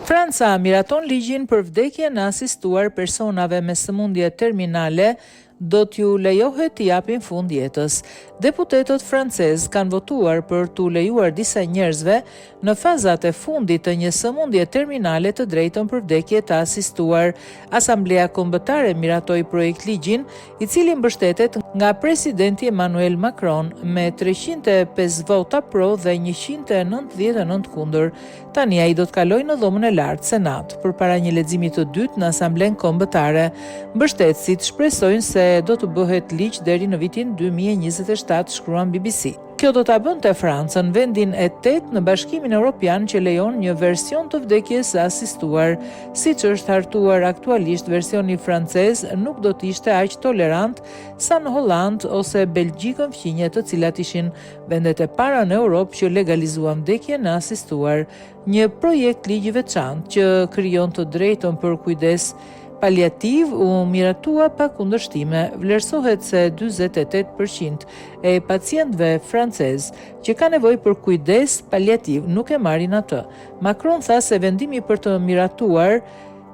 Franca miraton ligjin për vdekje në asistuar personave me sëmundje terminale do t'ju lejohet t'i japin fund jetës. Deputetët francezë kanë votuar për t'u lejuar disa njerëzve në fazat e fundit të një sëmundje terminale të drejtën për vdekje të asistuar. Asamblea Kombëtare miratoi projekt ligjin, i cili mbështetet nga presidenti Emmanuel Macron me 305 vota pro dhe 199 kundër. Tani ai do të kalojë në dhomën e lartë Senat përpara një leximi të dytë në Asamblenë Kombëtare. Mbështetësit shpresojnë se do të bëhet ligj deri në vitin 2027, shkruan BBC. Kjo do ta bënte Francën vendin e 8 në Bashkimin Evropian që lejon një version të vdekjes së asistuar. Siç është hartuar aktualisht, versioni francez nuk do të ishte aq tolerant sa në Holland ose Belgjikën fqinje, të cilat ishin vendet e para në Europë që legalizuan vdekjen në asistuar. Një projekt ligji veçantë që krijon të drejtën për kujdes paliativ u miratua pa kundërshtime. Vlerësohet se 48% e pacientëve francezë që ka nevojë për kujdes paliativ nuk e marrin atë. Macron tha se vendimi për të miratuar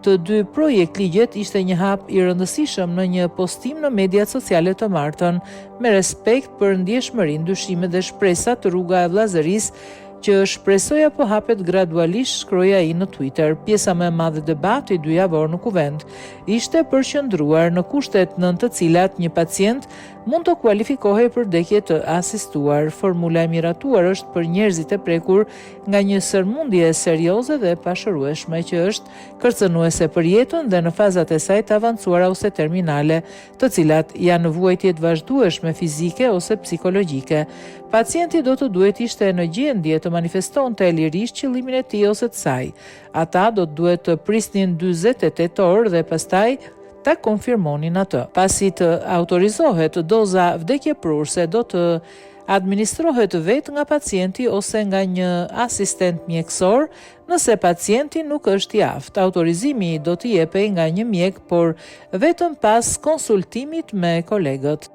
të dy projekt ligjet ishte një hap i rëndësishëm në një postim në mediat sociale të martën, me respekt për ndjeshmërinë, dyshimet dhe shpresat, rruga e vllazërisë që shpresoj apo hapet gradualisht, shkroi ai në Twitter. Pjesa më e madhe e debatit 2 javor në Kuvend ishte përqendruar në kushtet nën të cilat një pacient mund të kualifikohej për vdekje të asistuar. Formula e miratuar është për njerëzit e prekur nga një sërmundje serioze dhe pashërueshme që është kërcënuese për jetën dhe në fazat e saj të avancuara ose terminale, të cilat janë në vuajtje të vazhdueshme fizike ose psikologjike. Pacienti do të duhet ishte në gjendje të manifestonte lirisht qëllimin e tij ose të saj. Ata do të duhet të prisnin 48 orë dhe pastaj ta konfirmonin atë. Pasi të autorizohet, doza vdekjeprurse do të administrohet vetë nga pacienti ose nga një asistent mjekësor nëse pacienti nuk është i aftë. Autorizimi do të jepej nga një mjek, por vetëm pas konsultimit me kolegët.